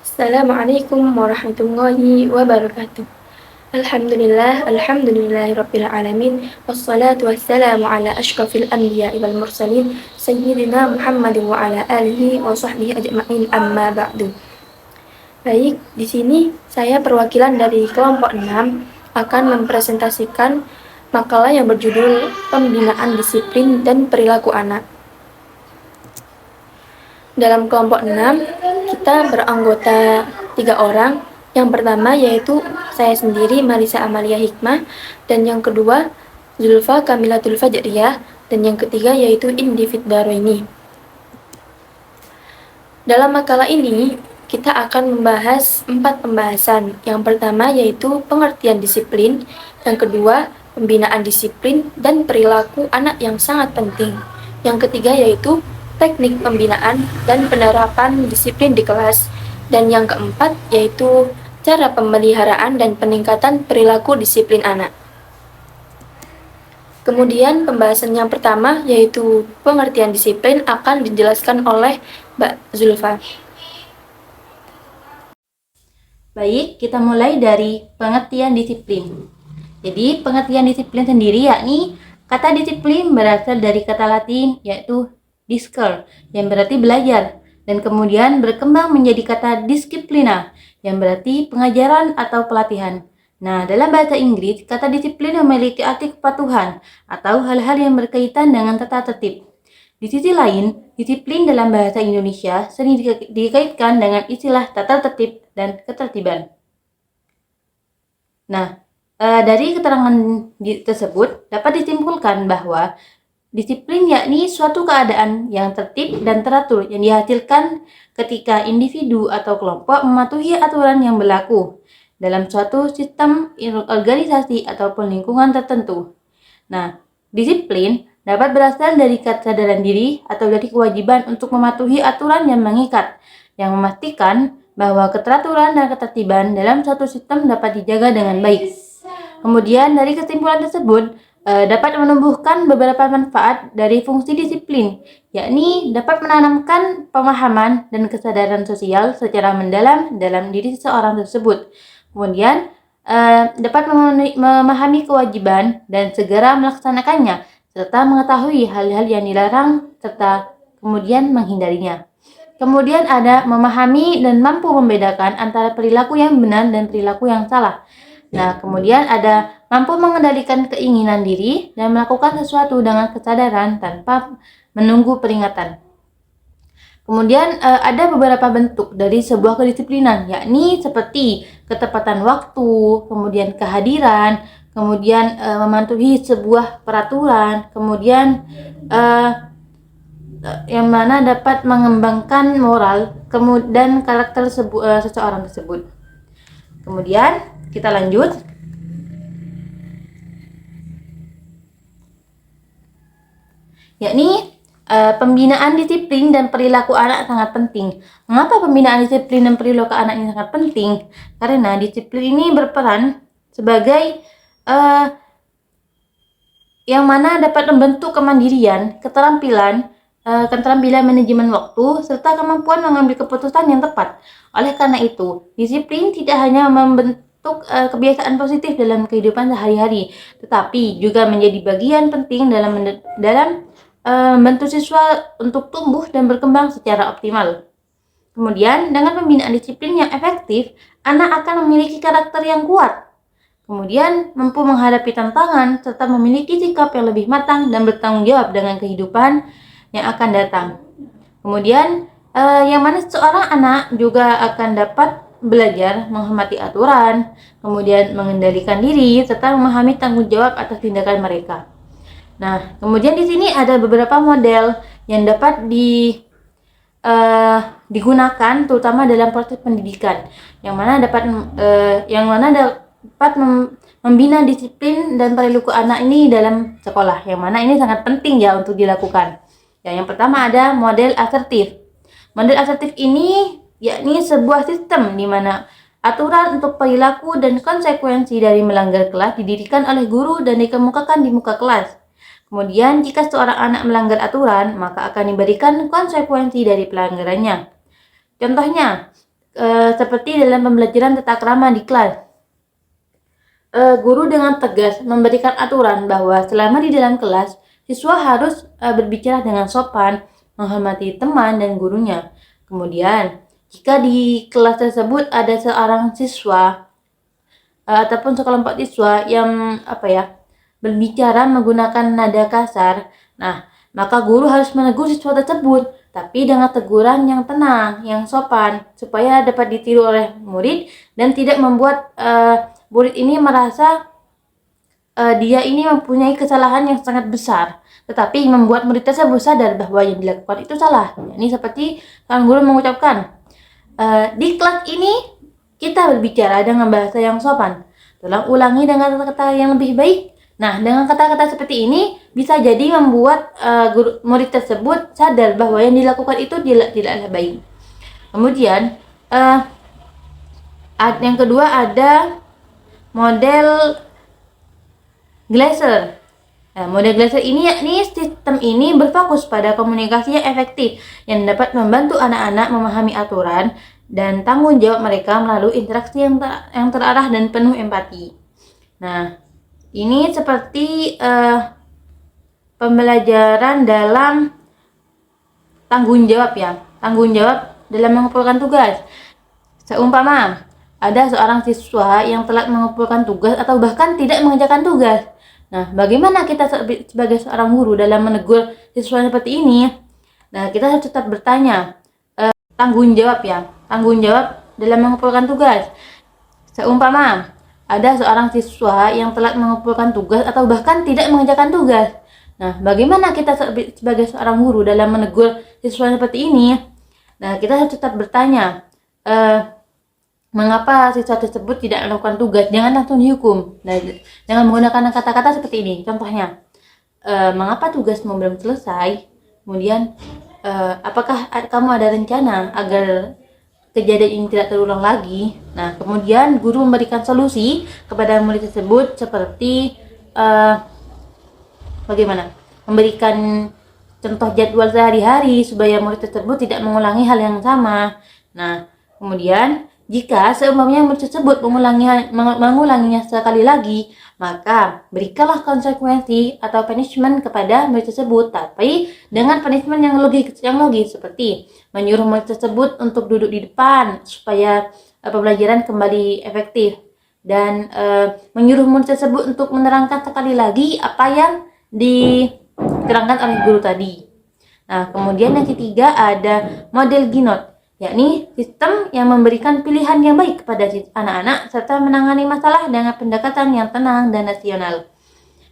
Assalamualaikum warahmatullahi wabarakatuh. Alhamdulillahirabbil alamin wassalatu wassalamu ala asyrafil anbiya'i wal mursalin sayyidina Muhammadin wa ala alihi wa sahbihi ajma'in amma ba'du. Baik, di sini saya perwakilan dari kelompok 6 akan mempresentasikan makalah yang berjudul Pembinaan Disiplin dan Perilaku Anak. Dalam kelompok 6, kita beranggota 3 orang. Yang pertama yaitu saya sendiri, Marisa Amalia Hikmah, dan yang kedua Zulfa Kamilatul Fajriyah, dan yang ketiga yaitu Indi Fitdaroini. Dalam makalah ini, kita akan membahas 4 pembahasan. Yang pertama yaitu pengertian disiplin, yang kedua pembinaan disiplin dan perilaku anak yang sangat penting. Yang ketiga yaitu teknik pembinaan dan penerapan disiplin di kelas, dan yang keempat yaitu cara pemeliharaan dan peningkatan perilaku disiplin anak. Kemudian pembahasan yang pertama yaitu pengertian disiplin akan dijelaskan oleh Mbak Zulfa. Baik, kita mulai dari pengertian disiplin. Jadi, pengertian disiplin sendiri yakni kata disiplin berasal dari kata Latin yaitu discere, yang berarti belajar, dan kemudian berkembang menjadi kata disciplina, yang berarti pengajaran atau pelatihan. Nah, dalam bahasa Inggris, kata disiplin memiliki arti kepatuhan atau hal-hal yang berkaitan dengan tata tertib. Di sisi lain, disiplin dalam bahasa Indonesia sering dikaitkan dengan istilah tata tertib dan ketertiban. Nah, dari keterangan tersebut dapat disimpulkan bahwa disiplin yakni suatu keadaan yang tertib dan teratur yang dihasilkan ketika individu atau kelompok mematuhi aturan yang berlaku dalam suatu sistem organisasi ataupun lingkungan tertentu. Nah, disiplin dapat berasal dari kesadaran diri atau dari kewajiban untuk mematuhi aturan yang mengikat, yang memastikan bahwa keteraturan dan ketertiban dalam suatu sistem dapat dijaga dengan baik. Kemudian dari kesimpulan tersebut, dapat menumbuhkan beberapa manfaat dari fungsi disiplin, yakni dapat menanamkan pemahaman dan kesadaran sosial secara mendalam dalam diri seseorang tersebut. Kemudian dapat memahami kewajiban dan segera melaksanakannya, serta mengetahui hal-hal yang dilarang serta kemudian menghindarinya. Kemudian ada memahami dan mampu membedakan antara perilaku yang benar dan perilaku yang salah. Nah, kemudian ada mampu mengendalikan keinginan diri dan melakukan sesuatu dengan kesadaran tanpa menunggu peringatan. Kemudian ada beberapa bentuk dari sebuah kedisiplinan, yakni seperti ketepatan waktu, kemudian kehadiran, kemudian mematuhi sebuah peraturan, kemudian yang mana dapat mengembangkan moral dan karakter seseorang tersebut. Kemudian kita lanjut. Yakni pembinaan disiplin dan perilaku anak sangat penting. Mengapa pembinaan disiplin dan perilaku anak ini sangat penting? Karena disiplin ini berperan sebagai yang mana dapat membentuk kemandirian, keterampilan manajemen waktu, serta kemampuan mengambil keputusan yang tepat. Oleh karena itu, disiplin tidak hanya membentuk kebiasaan positif dalam kehidupan sehari-hari, tetapi juga menjadi bagian penting dalam membantu siswa untuk tumbuh dan berkembang secara optimal. Kemudian, dengan pembinaan disiplin yang efektif, anak akan memiliki karakter yang kuat. Kemudian, mampu menghadapi tantangan serta memiliki sikap yang lebih matang dan bertanggung jawab dengan kehidupan yang akan datang. Kemudian, yang mana seorang anak juga akan dapat belajar menghormati aturan, kemudian mengendalikan diri, serta memahami tanggung jawab atas tindakan mereka. Nah, kemudian di sini ada beberapa model yang dapat digunakan terutama dalam proses pendidikan, yang mana dapat membina disiplin dan perilaku anak ini dalam sekolah, yang mana ini sangat penting ya untuk dilakukan. Yang pertama ada model asertif. Model asertif ini yakni sebuah sistem di mana aturan untuk perilaku dan konsekuensi dari melanggar kelas didirikan oleh guru dan dikemukakan di muka kelas. Kemudian, jika seorang anak melanggar aturan, maka akan diberikan konsekuensi dari pelanggarannya. Contohnya, seperti dalam pembelajaran tata krama di kelas. Guru dengan tegas memberikan aturan bahwa selama di dalam kelas, siswa harus berbicara dengan sopan, menghormati teman dan gurunya. Kemudian, jika di kelas tersebut ada seorang siswa ataupun sekelompok siswa yang berbicara menggunakan nada kasar, maka guru harus menegur siswa tersebut, tapi dengan teguran yang tenang, yang sopan, supaya dapat ditiru oleh murid dan tidak membuat murid ini merasa dia ini mempunyai kesalahan yang sangat besar, tetapi membuat murid tersebut sadar bahwa yang dilakukan itu salah. Ini seperti sang guru mengucapkan, di kelas ini kita berbicara dengan bahasa yang sopan. Tolong ulangi dengan kata-kata yang lebih baik. Nah, dengan kata-kata seperti ini bisa jadi membuat murid tersebut sadar bahwa yang dilakukan itu tidaklah baik. Kemudian yang kedua ada model Glaser. Model Glaser ini yakni sistem ini berfokus pada komunikasi yang efektif yang dapat membantu anak-anak memahami aturan dan tanggung jawab mereka melalui interaksi yang terarah dan penuh empati. Nah, ini seperti pembelajaran dalam tanggung jawab ya. Tanggung jawab dalam mengumpulkan tugas. Seumpama ada seorang siswa yang telat mengumpulkan tugas atau bahkan tidak mengerjakan tugas. Nah, bagaimana kita sebagai seorang guru dalam menegur siswa seperti ini? Nah, kita harus tetap bertanya, tanggung jawab ya, tanggung jawab dalam mengumpulkan tugas. Seumpama ada seorang siswa yang telat mengumpulkan tugas atau bahkan tidak mengerjakan tugas. Nah, bagaimana kita sebagai seorang guru dalam menegur siswa seperti ini? Nah, kita harus tetap bertanya, mengapa siswa tersebut tidak melakukan tugas? Jangan langsung dihukum. Nah, jangan menggunakan kata-kata seperti ini. Contohnya, mengapa tugasmu belum selesai? Kemudian, apakah kamu ada rencana agar kejadian ini tidak terulang lagi? Nah, kemudian guru memberikan solusi kepada murid tersebut seperti bagaimana? Memberikan contoh jadwal sehari-hari supaya murid tersebut tidak mengulangi hal yang sama. Nah, kemudian jika seumpamanya murid tersebut mengulanginya sekali lagi, maka berikanlah konsekuensi atau punishment kepada murid tersebut, tapi dengan punishment yang logis seperti menyuruh murid tersebut untuk duduk di depan supaya pembelajaran kembali efektif, dan menyuruh murid tersebut untuk menerangkan sekali lagi apa yang diterangkan oleh guru tadi. Nah, kemudian yang ketiga ada model Ginot, yakni sistem yang memberikan pilihan yang baik kepada anak-anak serta menangani masalah dengan pendekatan yang tenang dan rasional.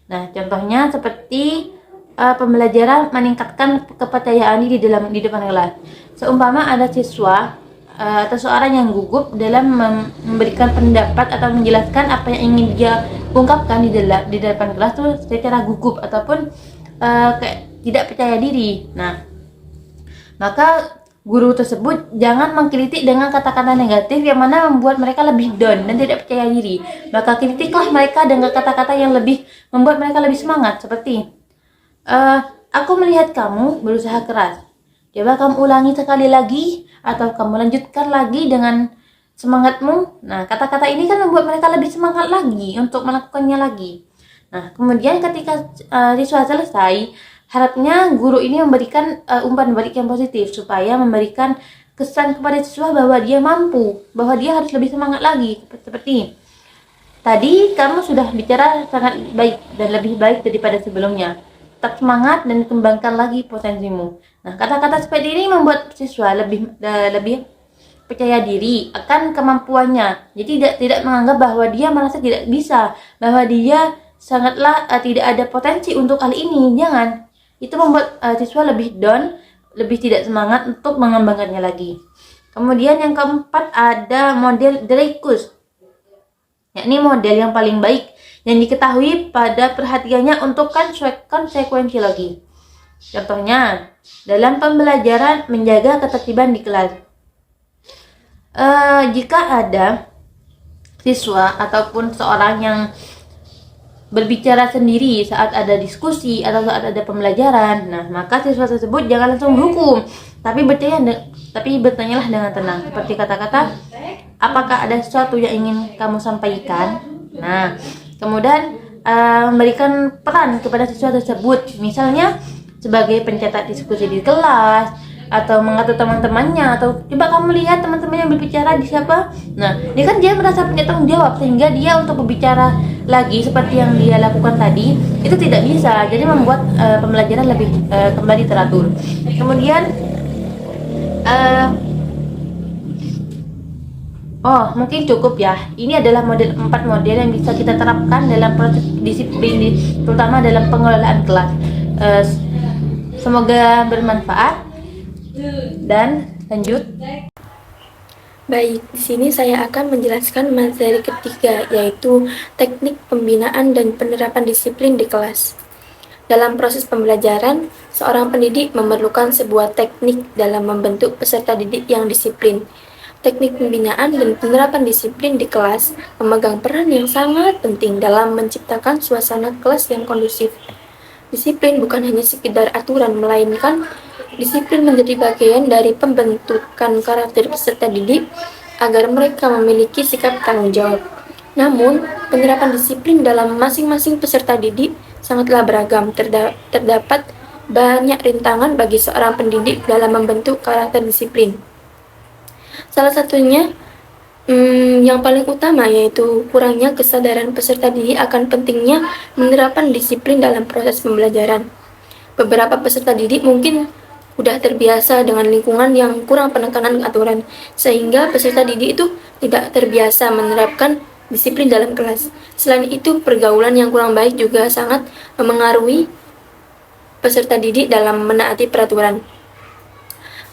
Nah, contohnya seperti pembelajaran meningkatkan kepercayaan diri di depan kelas. Seumpama ada siswa atau seorang yang gugup dalam memberikan pendapat atau menjelaskan apa yang ingin dia ungkapkan di depan kelas tuh secara gugup ataupun kayak tidak percaya diri. Nah, maka guru tersebut jangan mengkritik dengan kata-kata negatif yang mana membuat mereka lebih down dan tidak percaya diri. Maka kritiklah mereka dengan kata-kata yang lebih membuat mereka lebih semangat, seperti aku melihat kamu berusaha keras. Coba kamu ulangi sekali lagi atau kamu lanjutkan lagi dengan semangatmu. Nah, kata-kata ini kan membuat mereka lebih semangat lagi untuk melakukannya lagi. Nah, kemudian ketika siswa selesai, harapnya guru ini memberikan umpan balik yang positif supaya memberikan kesan kepada siswa bahwa dia mampu, bahwa dia harus lebih semangat lagi. Seperti tadi kamu sudah bicara sangat baik dan lebih baik daripada sebelumnya. Tetap semangat dan kembangkan lagi potensimu. Nah, kata-kata seperti ini membuat siswa lebih percaya diri akan kemampuannya. Jadi tidak menganggap bahwa dia merasa tidak bisa, bahwa dia sangatlah tidak ada potensi untuk hal ini. Jangan. Itu membuat siswa lebih down, lebih tidak semangat untuk mengembangkannya lagi. Kemudian yang keempat ada model Dreyfus, yakni model yang paling baik yang diketahui pada perhatiannya untuk konsekuensi logis. Contohnya, dalam pembelajaran menjaga ketertiban di kelas. Jika ada siswa ataupun seorang yang berbicara sendiri saat ada diskusi atau saat ada pembelajaran. Nah, maka siswa tersebut jangan langsung menghukum, tapi bertanyalah dengan tenang. Seperti kata-kata, apakah ada sesuatu yang ingin kamu sampaikan? Nah, kemudian memberikan peran kepada siswa tersebut, misalnya sebagai pencetak diskusi di kelas, atau mengatur teman-temannya, atau coba kamu lihat teman-teman yang berbicara di siapa. Nah, ini kan dia merasa punya tanggung jawab, sehingga dia untuk berbicara lagi seperti yang dia lakukan tadi itu tidak bisa. Jadi membuat pembelajaran lebih kembali teratur. Kemudian mungkin cukup ya. Ini adalah 4 model yang bisa kita terapkan dalam proses disiplin, terutama dalam pengelolaan kelas. Semoga bermanfaat. Dan lanjut. Baik, di sini saya akan menjelaskan materi ketiga, yaitu teknik pembinaan dan penerapan disiplin di kelas. Dalam proses pembelajaran, seorang pendidik memerlukan sebuah teknik dalam membentuk peserta didik yang disiplin. Teknik pembinaan dan penerapan disiplin di kelas memegang peran yang sangat penting dalam menciptakan suasana kelas yang kondusif. Disiplin bukan hanya sekedar aturan, melainkan disiplin menjadi bagian dari pembentukan karakter peserta didik agar mereka memiliki sikap tanggung jawab. Namun, penerapan disiplin dalam masing-masing peserta didik sangatlah beragam. Terdapat banyak rintangan bagi seorang pendidik dalam membentuk karakter disiplin. Salah satunya yang paling utama yaitu kurangnya kesadaran peserta didik akan pentingnya menerapkan disiplin dalam proses pembelajaran. Beberapa peserta didik mungkin udah terbiasa dengan lingkungan yang kurang penekanan aturan, sehingga peserta didik itu tidak terbiasa menerapkan disiplin dalam kelas. Selain itu, pergaulan yang kurang baik juga sangat memengaruhi peserta didik dalam menaati peraturan.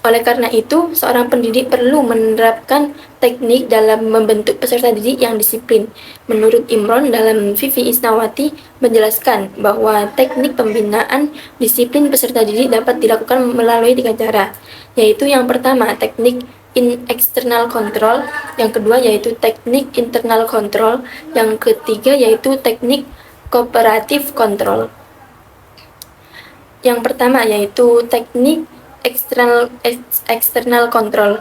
Oleh karena itu, seorang pendidik perlu menerapkan teknik dalam membentuk peserta didik yang disiplin. Menurut Imron dalam Vivi Isnawati menjelaskan bahwa teknik pembinaan disiplin peserta didik dapat dilakukan melalui 3 cara, yaitu yang pertama teknik external control, yang kedua yaitu teknik internal control, yang ketiga yaitu teknik cooperative control. Yang pertama yaitu teknik external control.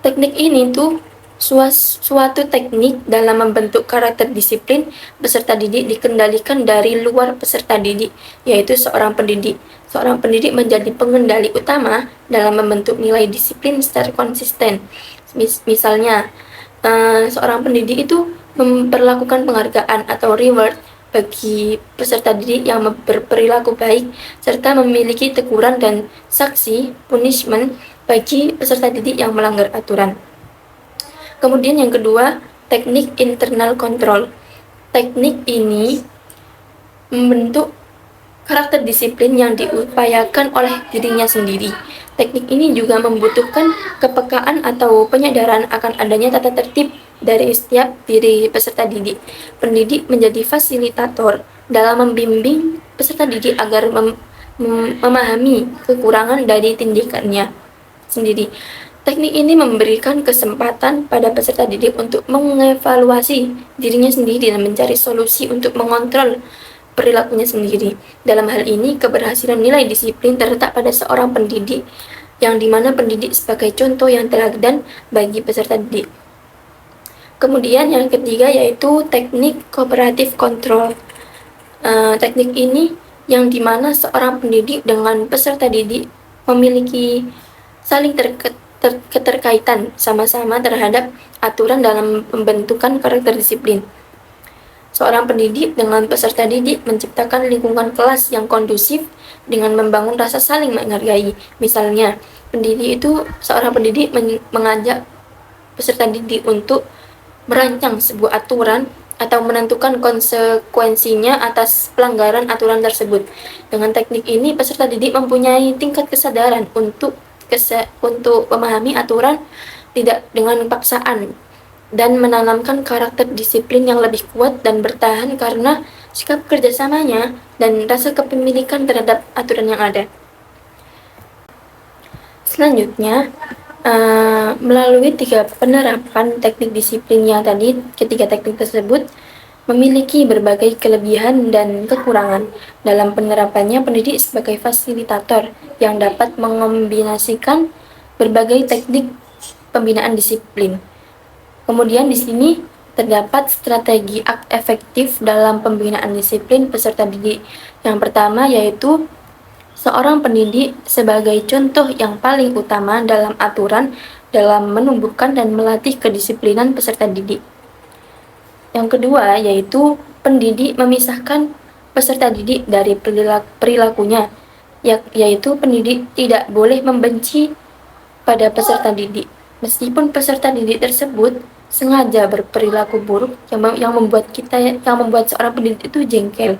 Teknik ini tuh suatu teknik dalam membentuk karakter disiplin peserta didik dikendalikan dari luar peserta didik, yaitu seorang pendidik. Seorang pendidik menjadi pengendali utama dalam membentuk nilai disiplin secara konsisten. Misalnya, seorang pendidik itu memperlakukan penghargaan atau reward bagi peserta didik yang berperilaku baik, serta memiliki teguran dan sanksi punishment bagi peserta didik yang melanggar aturan. Kemudian yang kedua, teknik internal control. Teknik ini membentuk karakter disiplin yang diupayakan oleh dirinya sendiri. Teknik ini juga membutuhkan kepekaan atau penyadaran akan adanya tata tertib dari setiap diri peserta didik. Pendidik menjadi fasilitator dalam membimbing peserta didik agar memahami kekurangan dari tindakannya sendiri. Teknik ini memberikan kesempatan pada peserta didik untuk mengevaluasi dirinya sendiri dan mencari solusi untuk mengontrol perilakunya sendiri. Dalam hal ini, keberhasilan nilai disiplin terletak pada seorang pendidik, yang dimana pendidik sebagai contoh yang teladan bagi peserta didik. Kemudian yang ketiga yaitu teknik cooperative control. Teknik ini yang dimana seorang pendidik dengan peserta didik memiliki saling keterkaitan sama-sama terhadap aturan dalam pembentukan karakter disiplin. Seorang pendidik dengan peserta didik menciptakan lingkungan kelas yang kondusif dengan membangun rasa saling menghargai. Misalnya, seorang pendidik mengajak peserta didik untuk merancang sebuah aturan atau menentukan konsekuensinya atas pelanggaran aturan tersebut. Dengan teknik ini, peserta didik mempunyai tingkat kesadaran untuk memahami aturan tidak dengan paksaan dan menanamkan karakter disiplin yang lebih kuat dan bertahan karena sikap kerjasamanya dan rasa kepemilikan terhadap aturan yang ada. Selanjutnya, melalui 3 penerapan teknik disiplin yang tadi, ketiga teknik tersebut, memiliki berbagai kelebihan dan kekurangan. Dalam penerapannya, pendidik sebagai fasilitator yang dapat mengombinasikan berbagai teknik pembinaan disiplin. Kemudian di sini terdapat strategi efektif dalam pembinaan disiplin peserta didik. Yang pertama yaitu seorang pendidik sebagai contoh yang paling utama dalam aturan dalam menumbuhkan dan melatih kedisiplinan peserta didik. Yang kedua yaitu pendidik memisahkan peserta didik dari perilakunya, yaitu pendidik tidak boleh membenci pada peserta didik, meskipun peserta didik tersebut sengaja berperilaku buruk yang membuat seorang pendidik itu jengkel.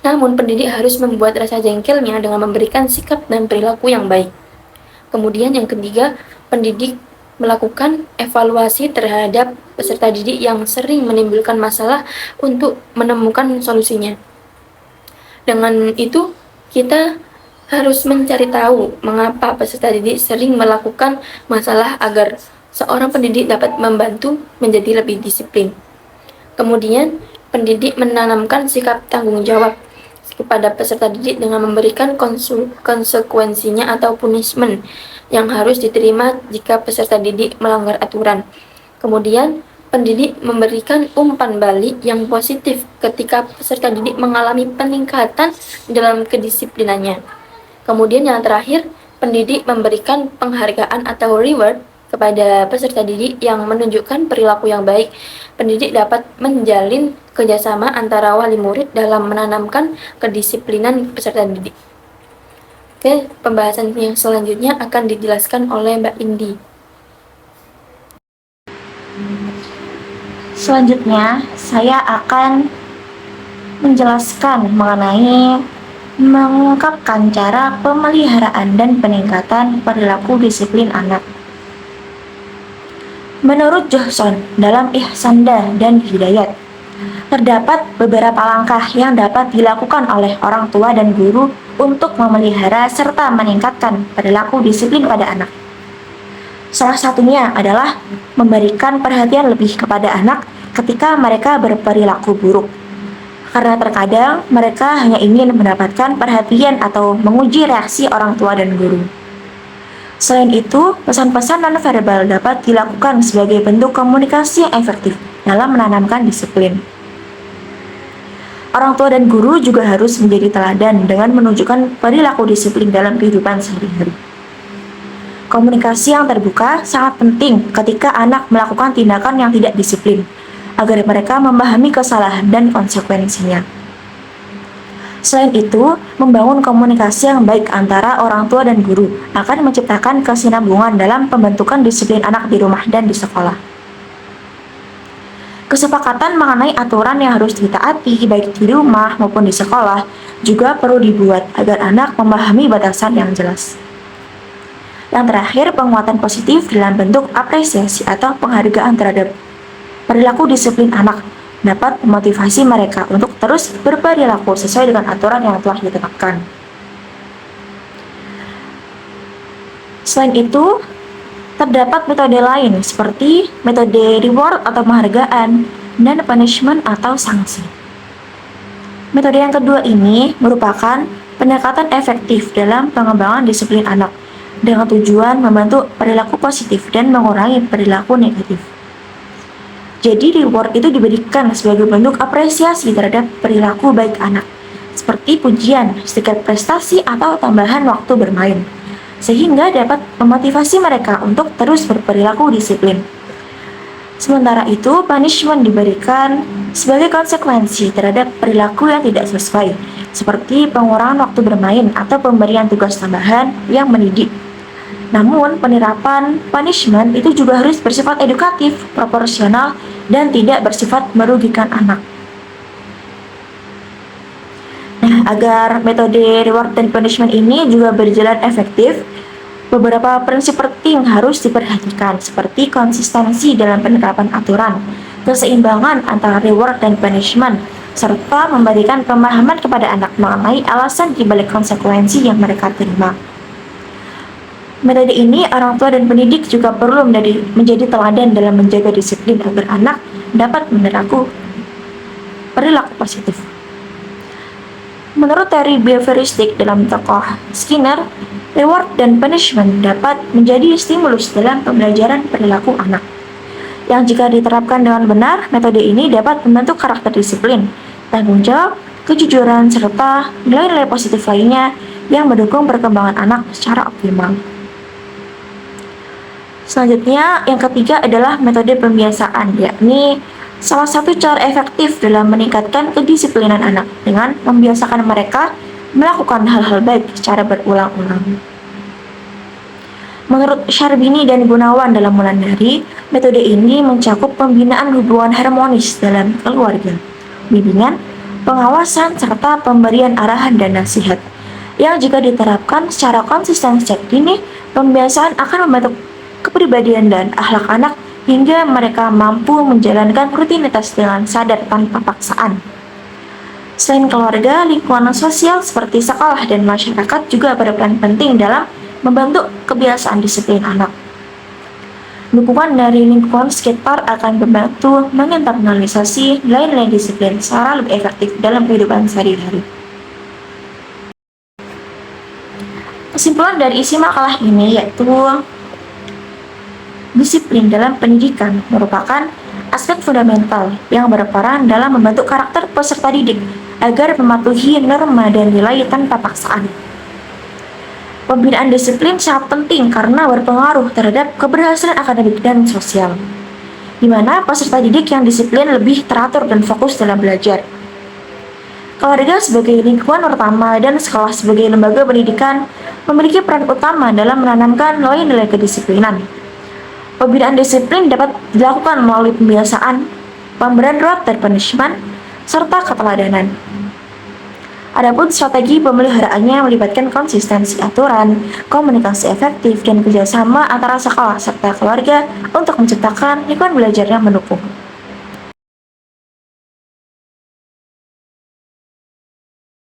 Namun pendidik harus membuat rasa jengkelnya dengan memberikan sikap dan perilaku yang baik. Kemudian yang ketiga, pendidik melakukan evaluasi terhadap peserta didik yang sering menimbulkan masalah untuk menemukan solusinya. Dengan itu, kita harus mencari tahu mengapa peserta didik sering melakukan masalah agar seorang pendidik dapat membantu menjadi lebih disiplin. Kemudian, pendidik menanamkan sikap tanggung jawab kepada peserta didik dengan memberikan konsekuensinya atau punishment yang harus diterima jika peserta didik melanggar aturan. Kemudian, pendidik memberikan umpan balik yang positif ketika peserta didik mengalami peningkatan dalam kedisiplinannya. Kemudian yang terakhir, pendidik memberikan penghargaan atau reward kepada peserta didik yang menunjukkan perilaku yang baik. Pendidik dapat menjalin kerjasama antara wali murid dalam menanamkan kedisiplinan peserta didik. Oke, pembahasan yang selanjutnya akan dijelaskan oleh Mbak Indi. Selanjutnya, saya akan menjelaskan mengenai mengungkapkan cara pemeliharaan dan peningkatan perilaku disiplin anak. Menurut Johnson dalam Ihsanda dan Hidayat, terdapat beberapa langkah yang dapat dilakukan oleh orang tua dan guru untuk memelihara serta meningkatkan perilaku disiplin pada anak. Salah satunya adalah memberikan perhatian lebih kepada anak ketika mereka berperilaku buruk. Karena terkadang mereka hanya ingin mendapatkan perhatian atau menguji reaksi orang tua dan guru. Selain itu, pesan-pesan nonverbal dapat dilakukan sebagai bentuk komunikasi yang efektif dalam menanamkan disiplin. Orang tua dan guru juga harus menjadi teladan dengan menunjukkan perilaku disiplin dalam kehidupan sehari-hari. Komunikasi yang terbuka sangat penting ketika anak melakukan tindakan yang tidak disiplin, agar mereka memahami kesalahan dan konsekuensinya. Selain itu, membangun komunikasi yang baik antara orang tua dan guru akan menciptakan kesinambungan dalam pembentukan disiplin anak di rumah dan di sekolah. Kesepakatan mengenai aturan yang harus ditaati baik di rumah maupun di sekolah juga perlu dibuat agar anak memahami batasan yang jelas. Yang terakhir, penguatan positif dalam bentuk apresiasi atau penghargaan terhadap perilaku disiplin anak dapat memotivasi mereka untuk terus berperilaku sesuai dengan aturan yang telah ditetapkan. Selain itu, terdapat metode lain seperti metode reward atau penghargaan dan punishment atau sanksi. Metode yang kedua ini merupakan pendekatan efektif dalam pengembangan disiplin anak dengan tujuan membentuk perilaku positif dan mengurangi perilaku negatif. Jadi reward itu diberikan sebagai bentuk apresiasi terhadap perilaku baik anak, seperti pujian, stiker prestasi atau tambahan waktu bermain, sehingga dapat memotivasi mereka untuk terus berperilaku disiplin. Sementara itu, punishment diberikan sebagai konsekuensi terhadap perilaku yang tidak sesuai, seperti pengurangan waktu bermain atau pemberian tugas tambahan yang mendidik. Namun, penerapan punishment itu juga harus bersifat edukatif, proporsional, dan tidak bersifat merugikan anak. Nah, agar metode reward dan punishment ini juga berjalan efektif, beberapa prinsip penting harus diperhatikan, seperti konsistensi dalam penerapan aturan, keseimbangan antara reward dan punishment, serta memberikan pemahaman kepada anak mengenai alasan dibalik konsekuensi yang mereka terima. Metode ini, orang tua dan pendidik juga perlu menjadi teladan dalam menjaga disiplin agar anak dapat perilaku positif. Menurut teori behavioristik dalam tokoh Skinner, reward dan punishment dapat menjadi stimulus dalam pembelajaran perilaku anak. Yang jika diterapkan dengan benar, metode ini dapat membentuk karakter disiplin, tanggung jawab, kejujuran, serta nilai-nilai positif lainnya yang mendukung perkembangan anak secara optimal. Selanjutnya, yang ketiga adalah metode pembiasaan, yakni salah satu cara efektif dalam meningkatkan kedisiplinan anak dengan membiasakan mereka melakukan hal-hal baik secara berulang-ulang. Menurut Syarbini dan Gunawan dalam Wulandari, metode ini mencakup pembinaan hubungan harmonis dalam keluarga, bimbingan, pengawasan, serta pemberian arahan dan nasihat. Yang jika diterapkan secara konsisten sejak dini, pembiasaan akan membentuk kepribadian dan akhlak anak hingga mereka mampu menjalankan rutinitas dengan sadar tanpa paksaan. Selain keluarga, lingkungan sosial seperti sekolah dan masyarakat juga berperan penting dalam membentuk kebiasaan disiplin anak. Dukungan dari lingkungan sekitar akan membantu menginternalisasi nilai-nilai disiplin secara lebih efektif dalam kehidupan sehari-hari. Kesimpulan dari isi makalah ini yaitu disiplin dalam pendidikan merupakan aspek fundamental yang berperan dalam membentuk karakter peserta didik agar mematuhi norma dan nilai tanpa paksaan. Pembinaan disiplin sangat penting karena berpengaruh terhadap keberhasilan akademik dan sosial, di mana peserta didik yang disiplin lebih teratur dan fokus dalam belajar. Keluarga sebagai lingkungan utama dan sekolah sebagai lembaga pendidikan memiliki peran utama dalam menanamkan nilai-nilai kedisiplinan. Pembinaan disiplin dapat dilakukan melalui pembiasaan, pemberian reward dan punishment, serta keteladanan. Adapun strategi pemeliharaannya melibatkan konsistensi aturan, komunikasi efektif, dan kerjasama antara sekolah serta keluarga untuk menciptakan lingkungan belajar yang mendukung.